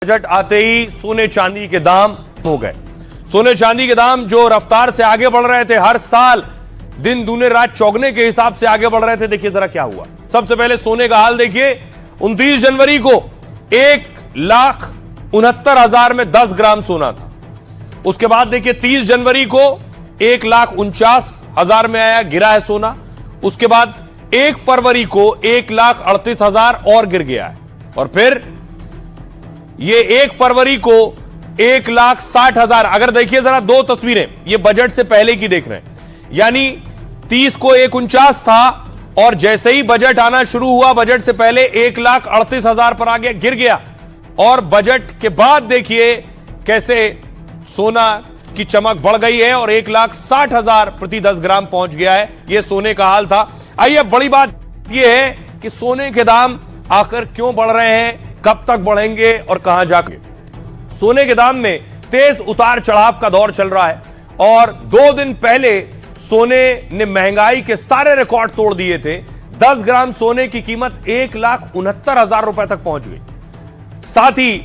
Budget आते ही सोने चांदी के दाम हो गए। सोने चांदी के दाम जो रफ्तार से आगे बढ़ रहे थे, हर साल दिन दूने रात चौगने के हिसाब से आगे बढ़ रहे थे। देखिए जरा क्या हुआ। सबसे पहले सोने का हाल देखिए। 29 जनवरी को 1,69,000 में 10 ग्राम सोना था। उसके बाद देखिए 30 जनवरी को 1,49,000 में आया, गिरा है सोना। उसके बाद 1 फरवरी को 1,38,000 और गिर गया है। और फिर ये 1 फरवरी को 1,60,000। अगर देखिए जरा दो तस्वीरें, ये बजट से पहले की देख रहे हैं, यानी 30 को 1,49 था और जैसे ही बजट आना शुरू हुआ, बजट से पहले 1,38,000 पर आ गया, गिर गया। और बजट के बाद देखिए कैसे सोना की चमक बढ़ गई है और 1,60,000 प्रति 10 ग्राम पहुंच गया है। यह सोने का हाल था। आइए, बड़ी बात यह है कि सोने के दाम आखिर क्यों बढ़ रहे हैं, कब तक बढ़ेंगे और कहां जाकर। सोने के दाम में तेज उतार चढ़ाव का दौर चल रहा है और 2 दिन पहले सोने ने महंगाई के सारे रिकॉर्ड तोड़ दिए थे। 10 ग्राम सोने की कीमत 1,69,000 रुपए तक पहुंच गई। साथ ही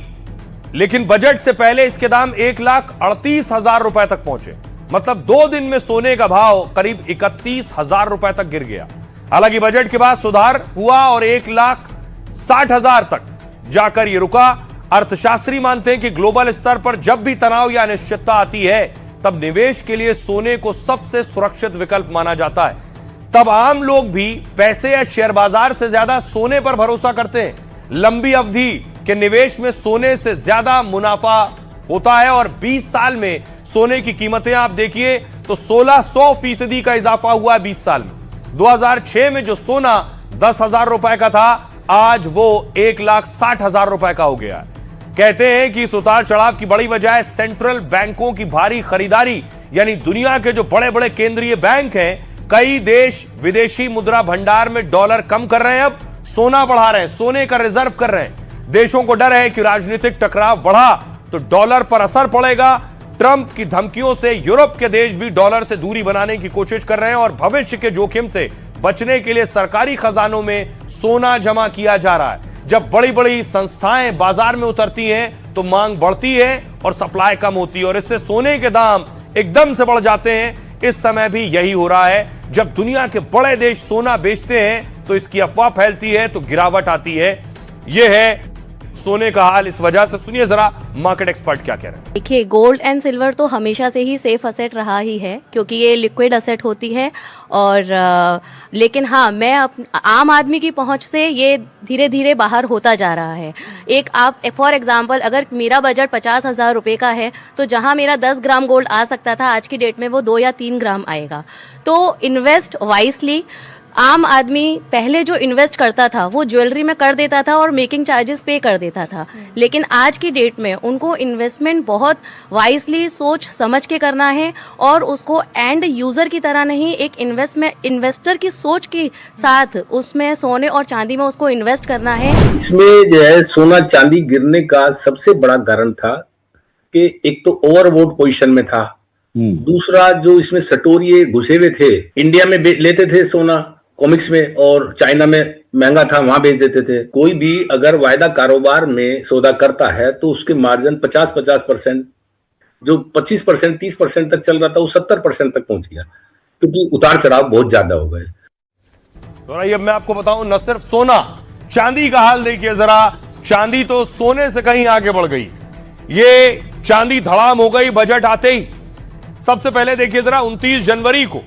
लेकिन बजट से पहले इसके दाम 1,38,000 रुपए तक पहुंचे। मतलब 2 दिन में सोने का भाव करीब 31,000 रुपए तक गिर गया। हालांकि बजट के बाद सुधार हुआ और 1,60,000 तक जाकर यह रुका। अर्थशास्त्री मानते हैं कि ग्लोबल स्तर पर जब भी तनाव या अनिश्चितता आती है, तब निवेश के लिए सोने को सबसे सुरक्षित विकल्प माना जाता है। तब आम लोग भी पैसे या शेयर बाजार से ज्यादा सोने पर भरोसा करते हैं। लंबी अवधि के निवेश में सोने से ज्यादा मुनाफा होता है और 20 साल में सोने की कीमतें आप देखिए तो 1600% का इजाफा हुआ है 20 साल में। 2006 में जो सोना 10,000 रुपए का था, आज वो 1,60,000 रुपए का हो गया है। कहते हैं कि इस उतार चढ़ाव की बड़ी वजह है सेंट्रल बैंकों की भारी खरीदारी, यानी दुनिया के जो बड़े बड़े केंद्रीय बैंक हैं, कई देश विदेशी मुद्रा भंडार में डॉलर कम कर रहे हैं, अब सोना बढ़ा रहे हैं, सोने का रिजर्व कर रहे हैं। देशों को डर है कि राजनीतिक टकराव बढ़ा तो डॉलर पर असर पड़ेगा। ट्रंप की धमकियों से यूरोप के देश भी डॉलर से दूरी बनाने की कोशिश कर रहे हैं और भविष्य के जोखिम से बचने के लिए सरकारी खजानों में सोना जमा किया जा रहा है। जब बड़ी बड़ी संस्थाएं बाजार में उतरती हैं तो मांग बढ़ती है और सप्लाई कम होती है और इससे सोने के दाम एकदम से बढ़ जाते हैं। इस समय भी यही हो रहा है। जब दुनिया के बड़े देश सोना बेचते हैं तो इसकी अफवाह फैलती है तो गिरावट आती है। यह है सोने का हाल इस वजह से। सुनिए जरा मार्केट एक्सपर्ट क्या कह रहे हैं। देखिए, गोल्ड एंड सिल्वर तो हमेशा से ही सेफ असेट रहा ही है क्योंकि ये लिक्विड असेट होती है और लेकिन हाँ, मैं आम आदमी की पहुंच से ये धीरे धीरे बाहर होता जा रहा है। एक आप फॉर एग्जांपल, अगर मेरा बजट 50,000 रुपये का है तो जहां मेरा 10 ग्राम गोल्ड आ सकता था, आज की डेट में वो 2 या 3 ग्राम आएगा। तो इन्वेस्ट वाइसली। आम आदमी पहले जो इन्वेस्ट करता था वो ज्वेलरी में कर देता था और मेकिंग चार्जेस पे कर देता था, लेकिन आज की डेट में उनको इन्वेस्टमेंट बहुत वाइजली सोच समझ के करना है और उसको एंड यूज़र की तरह नहीं, एक इन्वेस्टर की सोच के साथ उसमें सोने और चांदी में उसको इन्वेस्ट करना है। इसमें जो है सोना चांदी गिरने का सबसे बड़ा कारण था कि एक तो ओवरबोट पोजीशन में था, दूसरा जो इसमें सटोरिये घुसे हुए थे, इंडिया में लेते थे सोना कॉमिक्स में और चाइना में महंगा था, वहां बेच देते थे। कोई भी अगर वायदा कारोबार में सौदा करता है तो उसके मार्जिन 50% जो 25% 30% तक चल रहा था वो 70% तक पहुंच गया क्योंकि उतार चढ़ाव बहुत ज्यादा हो गए। तो अब मैं आपको बताऊं, न सिर्फ सोना, चांदी का हाल देखिए जरा। चांदी तो सोने से कहीं आगे बढ़ गई। ये चांदी धड़ाम हो गई बजट आते ही। सबसे पहले देखिए जरा, 29 जनवरी को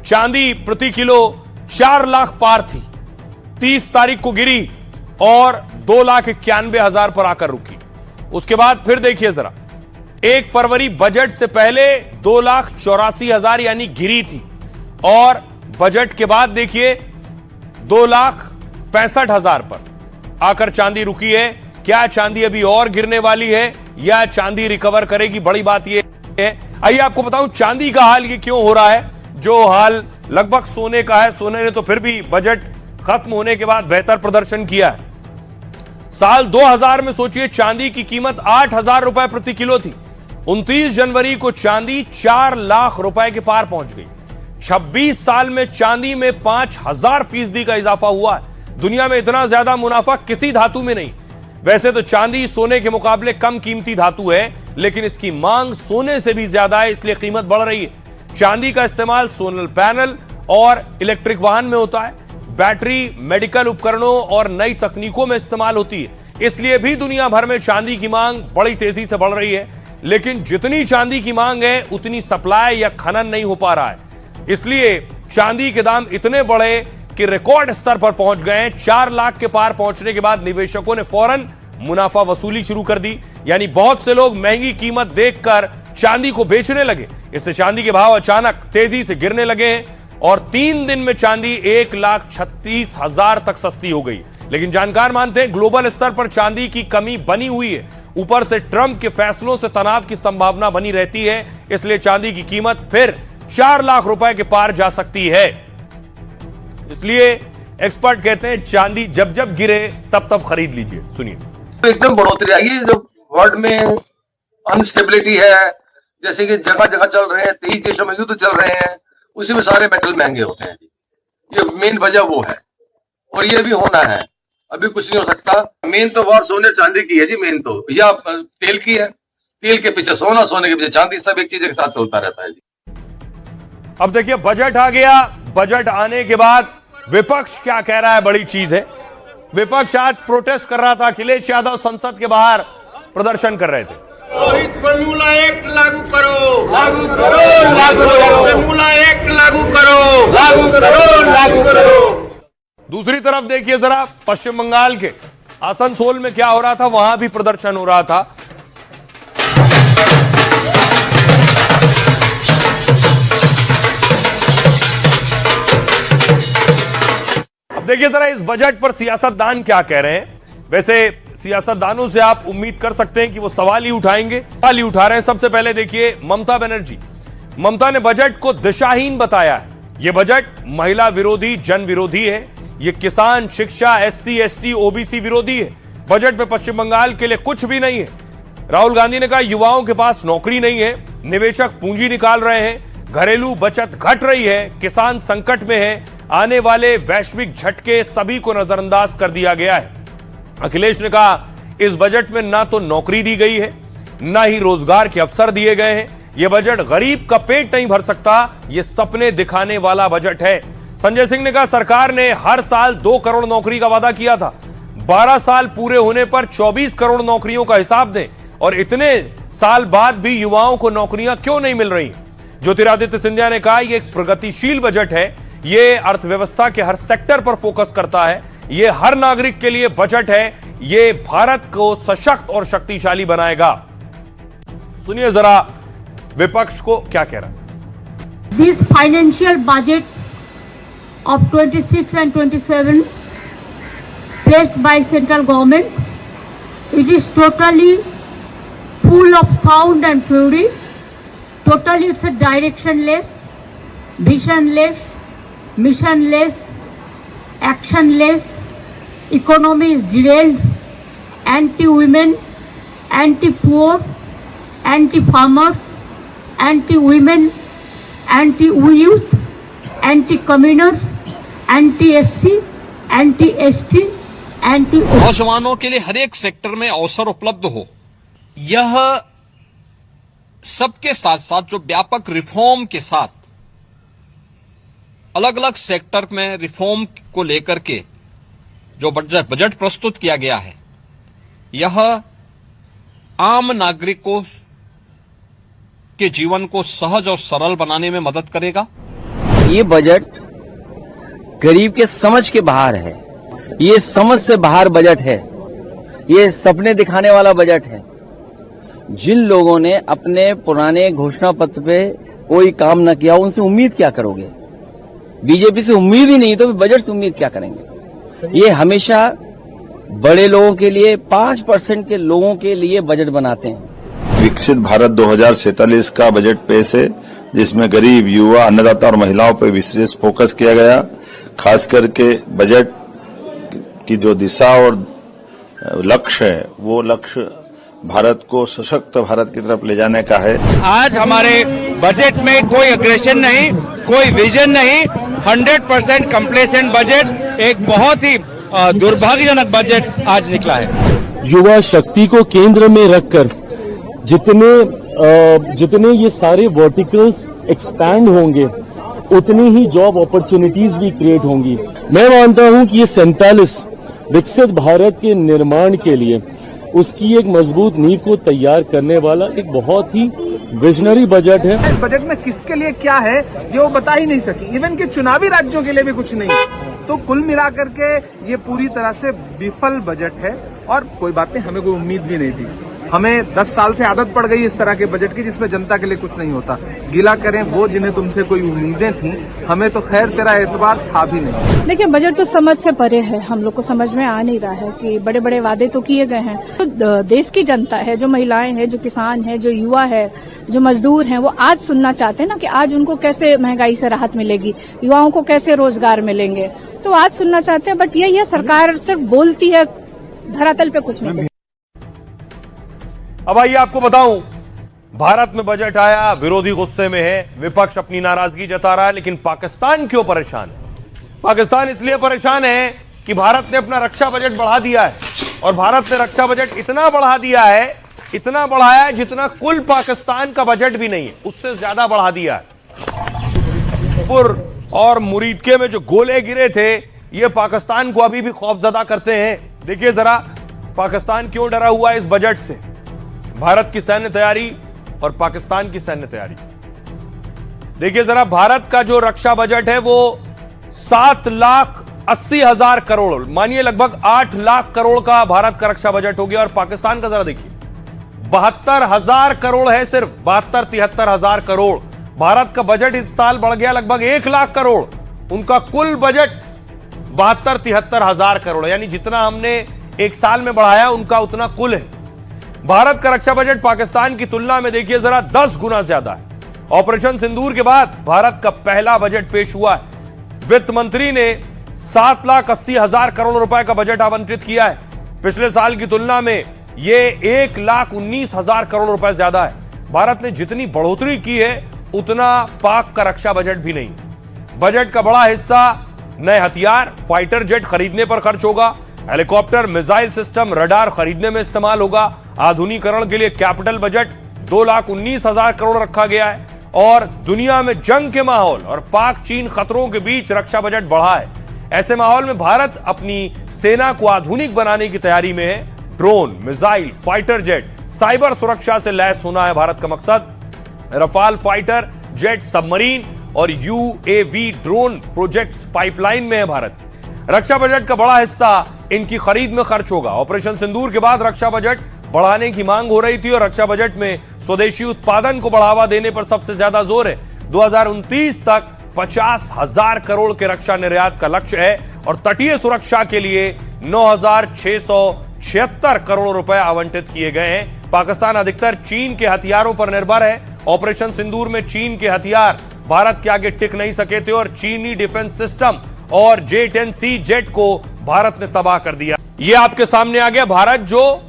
चांदी प्रति किलो 4 लाख पार थी। 30 तारीख को गिरी और 2,91,000 पर आकर रुकी। उसके बाद फिर देखिए जरा, 1 फरवरी बजट से पहले 2,84,000 यानी गिरी थी और बजट के बाद देखिए 2,65,000 पर आकर चांदी रुकी है। क्या चांदी अभी और गिरने वाली है या चांदी रिकवर करेगी? बड़ी बात यह है। आइए आपको बताऊं चांदी का हाल ये क्यों हो रहा है, जो हाल लगभग सोने का है। सोने ने तो फिर भी बजट खत्म होने के बाद बेहतर प्रदर्शन किया है। साल 2000 में सोचिए चांदी की कीमत 8,000 रुपए प्रति किलो थी। 29 जनवरी को चांदी 4 लाख रुपए के पार पहुंच गई। 26 साल में चांदी में 5,000% का इजाफा हुआ है। दुनिया में इतना ज्यादा मुनाफा किसी धातु में नहीं। वैसे तो चांदी सोने के मुकाबले कम कीमती धातु है, लेकिन इसकी मांग सोने से भी ज्यादा है, इसलिए कीमत बढ़ रही है। चांदी का इस्तेमाल सोलर पैनल और इलेक्ट्रिक वाहन में होता है, बैटरी, मेडिकल उपकरणों और नई तकनीकों में इस्तेमाल होती है, इसलिए भी दुनिया भर में चांदी की मांग बड़ी तेजी से बढ़ रही है। लेकिन जितनी चांदी की मांग है उतनी सप्लाई या खनन नहीं हो पा रहा है, इसलिए चांदी के दाम इतने बढ़े कि रिकॉर्ड स्तर पर पहुंच गए हैं। 4 लाख के पार पहुंचने के बाद निवेशकों ने फौरन मुनाफा वसूली शुरू कर दी, यानी बहुत से लोग महंगी कीमत देखकर चांदी को बेचने लगे। इससे चांदी के भाव अचानक तेजी से गिरने लगे हैं और 3 दिन में चांदी 1,36,000 तक सस्ती हो गई। लेकिन जानकार मानते हैं ग्लोबल स्तर पर चांदी की कमी बनी हुई है, ऊपर से ट्रंप के फैसलों से तनाव की संभावना बनी रहती है, इसलिए चांदी की कीमत फिर 4 लाख रुपए के पार जा सकती है। इसलिए एक्सपर्ट कहते हैं चांदी जब जब गिरे तब तब खरीद लीजिए। सुनिए। एकदम बढ़ोतरी आएगी। जो वर्ल्ड में अनस्टेबिलिटी है, जैसे कि जगह जगह चल रहे हैं, 23 देशों में युद्ध चल रहे हैं, उसी में सारे मेटल महंगे होते हैं। ये मेन वजह वो है और ये भी होना है, अभी कुछ नहीं हो सकता। मेन तो वार सोने चांदी की है जी, मेन तो या तेल की है, तेल के पीछे सोना, सोने के पीछे चांदी, सब एक चीज के साथ चलता रहता है जी। अब देखिए बजट आ गया, बजट आने के बाद विपक्ष क्या कह रहा है, बड़ी चीज है। विपक्ष आज प्रोटेस्ट कर रहा था, अखिलेश यादव संसद के बाहर प्रदर्शन कर रहे थे। रोहित फॉर्मूला 1 लागू करो, लागू करो, लागू करो, फॉर्मूला 1 लागू करो, लागू करो, लागू करो। दूसरी तरफ देखिए जरा, पश्चिम बंगाल के आसनसोल में क्या हो रहा था, वहां भी प्रदर्शन हो रहा था। अब देखिए जरा इस बजट पर सियासतदान क्या कह रहे हैं। वैसे सियासतदानों से आप उम्मीद कर सकते हैं कि वो सवाल ही उठाएंगे, सवाल ही उठा रहे हैं। सबसे पहले देखिए ममता बनर्जी, ममता ने बजट को दिशाहीन बताया है। यह बजट महिला विरोधी, जन विरोधी है। यह किसान, शिक्षा, SC, ST, OBC विरोधी है। बजट में पश्चिम बंगाल के लिए कुछ भी नहीं है। राहुल गांधी ने कहा युवाओं के पास नौकरी नहीं है, निवेशक पूंजी निकाल रहे हैं, घरेलू बचत घट रही है, किसान संकट में है, आने वाले वैश्विक झटके सभी को नजरअंदाज कर दिया गया है। अखिलेश ने कहा इस बजट में ना तो नौकरी दी गई है, ना ही रोजगार के अवसर दिए गए हैं। यह बजट गरीब का पेट नहीं भर सकता, यह सपने दिखाने वाला बजट है। संजय सिंह ने कहा सरकार ने हर साल 2 करोड़ नौकरी का वादा किया था, 12 साल पूरे होने पर 24 करोड़ नौकरियों का हिसाब दें, और इतने साल बाद भी युवाओं को नौकरियां क्यों नहीं मिल रही। ज्योतिरादित्य सिंधिया ने कहा यह एक प्रगतिशील बजट है, यह अर्थव्यवस्था के हर सेक्टर पर फोकस करता है, यह हर नागरिक के लिए बजट है, यह भारत को सशक्त और शक्तिशाली बनाएगा। सुनिए जरा विपक्ष को क्या कह रहा है। This financial budget of 26 and 27 placed by central government, it is totally full of sound and fury. Totally it's a directionless, visionless, missionless, actionless. Economy is derailed, anti-women, anti-poor, anti-farmers, anti-women, anti-youth, anti-communers, anti-SC, anti-ST, anti- नौजवानों के लिए हर एक sector में अवसर उपलब्ध हो, यह सबके साथ साथ जो व्यापक रिफॉर्म के साथ अलग अलग सेक्टर में रिफॉर्म को लेकर के जो बजट प्रस्तुत किया गया है, यह आम नागरिकों के जीवन को सहज और सरल बनाने में मदद करेगा। ये बजट गरीब के समझ के बाहर है, ये समझ से बाहर बजट है, ये सपने दिखाने वाला बजट है। जिन लोगों ने अपने पुराने घोषणा पत्र पे कोई काम न किया, उनसे उम्मीद क्या करोगे? बीजेपी से उम्मीद ही नहीं तो बजट से उम्मीद क्या करेंगे? ये हमेशा बड़े लोगों के लिए, 5% के लोगों के लिए बजट बनाते हैं। विकसित भारत 2047 का बजट पेश है, जिसमें गरीब, युवा, अन्नदाता और महिलाओं पर विशेष फोकस किया गया। खास करके बजट की जो दिशा और लक्ष्य है, वो लक्ष्य भारत को सशक्त भारत की तरफ ले जाने का है। आज हमारे बजट में कोई अग्रेशन नहीं, कोई विजन नहीं, 100% कंप्लेसेंट बजट, एक बहुत ही दुर्भाग्यजनक बजट आज निकला है। युवा शक्ति को केंद्र में रखकर जितने ये सारे वर्टिकल्स एक्सपैंड होंगे उतनी ही जॉब अपॉर्चुनिटीज भी क्रिएट होंगी। मैं मानता हूं कि ये 47 विकसित भारत के निर्माण के लिए उसकी एक मजबूत नींव को तैयार करने वाला एक बहुत ही विजनरी बजट है। इस बजट में किसके लिए क्या है ये वो बता ही नहीं सकी, इवन के चुनावी राज्यों के लिए भी कुछ नहीं। तो कुल मिलाकर के ये पूरी तरह से विफल बजट है और कोई बात नहीं, हमें कोई उम्मीद भी नहीं थी। हमें 10 साल से आदत पड़ गई इस तरह के बजट की जिसमें जनता के लिए कुछ नहीं होता। गिला करें वो जिन्हें तुमसे कोई उम्मीदें थी, हमें तो खैर तेरा एतबार था भी नहीं। देखिए बजट तो समझ से परे है, हम लोग को समझ में आ नहीं रहा है कि बड़े बड़े वादे तो किए गए हैं। तो देश की जनता है, जो महिलाएं हैं, जो किसान है, जो युवा है, जो मजदूर हैं, वो आज सुनना चाहते हैं ना कि आज उनको कैसे महंगाई से राहत मिलेगी, युवाओं को कैसे रोजगार मिलेंगे, तो आज सुनना चाहते हैं। बट यही है, सरकार सिर्फ बोलती है, धरातल पे कुछ नहीं। अब आइए आपको बताऊं, भारत में बजट आया, विरोधी गुस्से में है, विपक्ष अपनी नाराजगी जता रहा है, लेकिन पाकिस्तान क्यों परेशान है? पाकिस्तान इसलिए परेशान है कि भारत ने अपना रक्षा बजट बढ़ा दिया है और भारत ने रक्षा बजट इतना बढ़ा दिया है, इतना बढ़ाया है जितना कुल पाकिस्तान का बजट भी नहीं है, उससे ज्यादा बढ़ा दिया है। पुर और मुरीदके में जो गोले गिरे थे ये पाकिस्तान को अभी भी खौफजदा करते हैं। देखिए जरा पाकिस्तान क्यों डरा हुआ है इस बजट से। भारत की सैन्य तैयारी और पाकिस्तान की सैन्य तैयारी देखिए जरा। भारत का जो रक्षा बजट है वो 7,80,000 करोड़, मानिए लगभग 8 लाख करोड़ का भारत का रक्षा बजट हो गया। और पाकिस्तान का जरा देखिए 72,000 करोड़ है, सिर्फ 72-73,000 करोड़। भारत का बजट इस साल बढ़ गया लगभग 1 लाख करोड़, उनका कुल बजट 72-73,000 करोड़, यानी जितना हमने एक साल में बढ़ाया उनका उतना कुल है। भारत का रक्षा बजट पाकिस्तान की तुलना में देखिए जरा 10 गुना ज्यादा है। ऑपरेशन सिंदूर के बाद भारत का पहला बजट पेश हुआ है। वित्त मंत्री ने 7,80,000 करोड़ रुपए का बजट आवंटित किया है। पिछले साल की तुलना में यह 1,19,000 करोड़ रुपए ज्यादा है। भारत ने जितनी बढ़ोतरी की है उतना पाक का रक्षा बजट भी नहीं। बजट का बड़ा हिस्सा नए हथियार, फाइटर जेट खरीदने पर खर्च होगा, हेलीकॉप्टर, मिसाइल सिस्टम, रडार खरीदने में इस्तेमाल होगा। आधुनिकीकरण के लिए कैपिटल बजट 2,19,000 करोड़ रखा गया है। और दुनिया में जंग के माहौल और पाक चीन खतरों के बीच रक्षा बजट बढ़ा है। ऐसे माहौल में भारत अपनी सेना को आधुनिक बनाने की तैयारी में है। Drone, missile, fighter jet, cyber सुरक्षा से लैस होना है भारत का मकसद। रफाल फाइटर जेट, सबमरीन और UAV ड्रोन प्रोजेक्ट पाइपलाइन में है भारत। रक्षा बजट का बड़ा हिस्सा इनकी खरीद में खर्च होगा। ऑपरेशन सिंदूर के बाद रक्षा बजट बढ़ाने की मांग हो रही थी और रक्षा बजट में स्वदेशी उत्पादन को बढ़ावा देने पर सबसे ज्यादा जोर है। 2029 तक 50,000 करोड़ के रक्षा निर्यात का लक्ष्य है और तटीय सुरक्षा के लिए 9,676 करोड़ रुपए आवंटित किए गए हैं। पाकिस्तान अधिकतर चीन के हथियारों पर निर्भर है। ऑपरेशन सिंदूर में चीन के हथियार भारत के आगे टिक नहीं सके थे और चीनी डिफेंस सिस्टम और J-10C जेट को भारत ने तबाह कर दिया। यह आपके सामने आ गया। भारत जो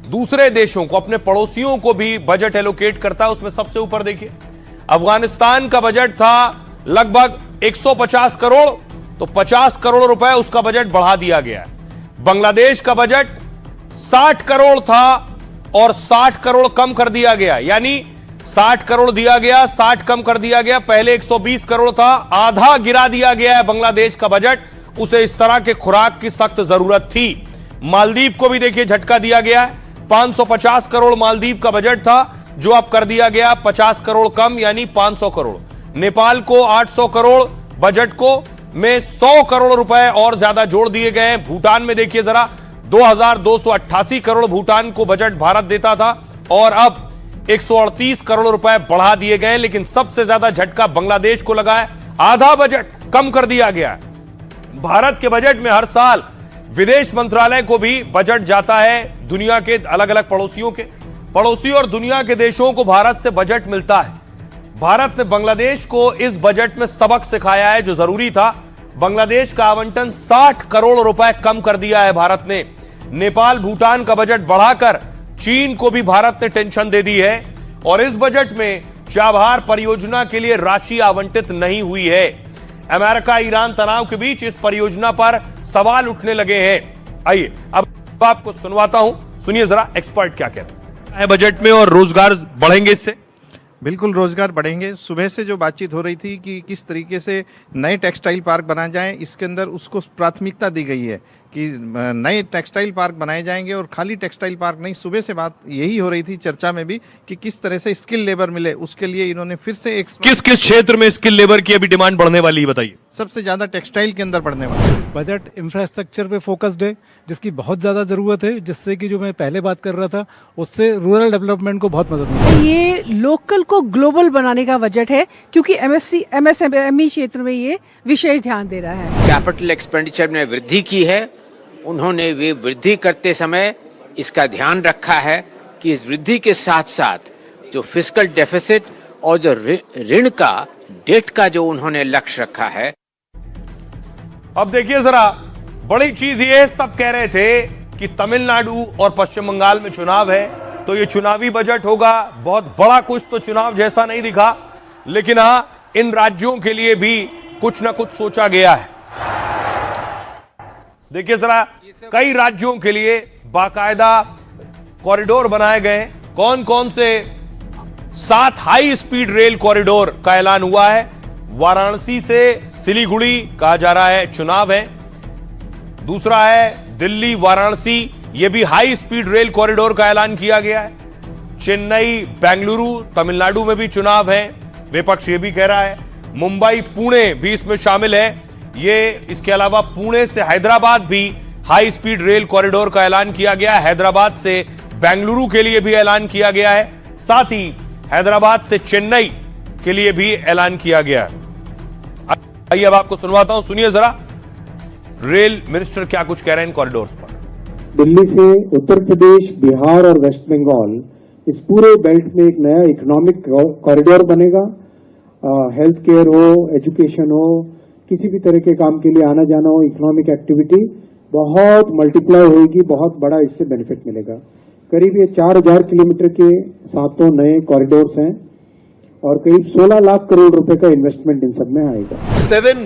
दूसरे देशों को, अपने पड़ोसियों को भी बजट एलोकेट करता है, उसमें सबसे ऊपर देखिए अफगानिस्तान का बजट था लगभग 150 करोड़, तो 50 करोड़ रुपए उसका बजट बढ़ा दिया गया है। बांग्लादेश का बजट 60 करोड़ था और 60 करोड़ कम कर दिया गया, यानी 60 करोड़ दिया गया, 60 कम कर दिया गया। पहले 120 करोड़ था, आधा गिरा दिया गया है बांग्लादेश का बजट। उसे इस तरह के खुराक की सख्त जरूरत थी। मालदीव को भी देखिए झटका दिया गया है। 550 करोड़ मालदीव का बजट था जो अब कर दिया गया 50 करोड़ कम, यानी 500 करोड़। नेपाल को 800 करोड़ बजट को में 100 करोड़ रुपए और ज्यादा जोड़ दिए गए हैं। भूटान में देखिए जरा 2,288 करोड़ भूटान को बजट भारत देता था और अब 138 करोड़ रुपए बढ़ा दिए गए। लेकिन सबसे ज्यादा झटका बांग्लादेश को लगा है, आधा बजट कम कर दिया गया है। भारत के बजट में हर साल विदेश मंत्रालय को भी बजट जाता है। दुनिया के अलग अलग पड़ोसी और दुनिया के देशों को भारत से बजट मिलता है। भारत ने बांग्लादेश को इस बजट में सबक सिखाया है जो जरूरी था। बांग्लादेश का आवंटन 60 करोड़ रुपए कम कर दिया है भारत ने। नेपाल, भूटान का बजट बढ़ाकर चीन को भी भारत ने टेंशन दे दी है और इस बजट में चाबहार परियोजना के लिए राशि आवंटित नहीं हुई है। अमेरिका ईरान तनाव के बीच इस परियोजना पर सवाल उठने लगे हैं। आइए अब आपको सुनवाता हूं सुनिए जरा एक्सपर्ट क्या कहते हैं बजट में, और रोजगार बढ़ेंगे इससे? बिल्कुल रोजगार बढ़ेंगे। सुबह से जो बातचीत हो रही थी कि किस तरीके से नए टेक्सटाइल पार्क बनाए जाएं, इसके अंदर उसको प्राथमिकता दी गई है कि नए टेक्सटाइल पार्क बनाए जाएंगे और खाली टेक्सटाइल पार्क नहीं। सुबह से बात यही हो रही थी चर्चा में भी कि किस तरह से स्किल लेबर मिले, उसके लिए इन्होंने फिर से एक किस किस क्षेत्र में स्किल लेबर की अभी डिमांड बढ़ने वाली है बताइए? सबसे ज्यादा टेक्सटाइल के अंदर बढ़ने वाला। बजट इंफ्रास्ट्रक्चर पे फोकस्ड है, जिसकी बहुत ज़्यादा ज़रूरत है, जिससे कि जो मैं पहले बात कर रहा था उससे रूरल डेवलपमेंट को बहुत मदद मिलेगी। ये लोकल को ग्लोबल बनाने का बजट है, क्योंकि एमएसएमई क्षेत्र में ये विशेष ध्यान दे रहा है। कैपिटल एक्सपेंडिचर में वृद्धि की है। उन्होंने वे वृद्धि करते समय इसका ध्यान रखा है कि इस वृद्धि के साथ साथ जो फिस्कल डेफिसिट और जो ऋण का डेट का जो उन्होंने लक्ष्य रखा है। अब देखिए जरा, बड़ी चीज ये सब कह रहे थे कि तमिलनाडु और पश्चिम बंगाल में चुनाव है तो ये चुनावी बजट होगा, बहुत बड़ा कुछ तो चुनाव जैसा नहीं दिखा, लेकिन हां इन राज्यों के लिए भी कुछ ना कुछ सोचा गया है। देखिए जरा, कई राज्यों के लिए बाकायदा कॉरिडोर बनाए गए। कौन कौन से? 7 हाई स्पीड रेल कॉरिडोर का ऐलान हुआ है। वाराणसी से सिलीगुड़ी कहा जा रहा है चुनाव है। दूसरा है दिल्ली वाराणसी, यह भी हाई स्पीड रेल कॉरिडोर का ऐलान किया गया है। चेन्नई बेंगलुरु तमिलनाडु में भी चुनाव है, विपक्ष ये भी कह रहा है। मुंबई पुणे भी इसमें शामिल है। ये इसके अलावा पुणे से हैदराबाद भी हाई स्पीड रेल कॉरिडोर का ऐलान किया गया है। हैदराबाद से बेंगलुरु के लिए भी ऐलान किया गया है, साथ ही हैदराबाद से चेन्नई के लिए भी ऐलान किया गया है। आइए अब आपको सुनवाता हूं, सुनिए जरा रेल मिनिस्टर क्या कुछ कह रहे हैं इन कॉरिडोर्स पर। दिल्ली से उत्तर प्रदेश, बिहार और वेस्ट बंगाल, इस पूरे बेल्ट में एक नया इकोनॉमिक कॉरिडोर बनेगा। हेल्थ केयर हो, एजुकेशन हो, किसी भी तरह के काम के लिए आना जाना हो, इकोनॉमिक एक्टिविटी बहुत मल्टीप्लाई होगी, बहुत बड़ा इससे बेनिफिट मिलेगा। करीब ये 4000 किलोमीटर के 7 नए कॉरिडोर्स हैं और करीब 16 लाख करोड़ रुपए का इन्वेस्टमेंट इन सब में आएगा।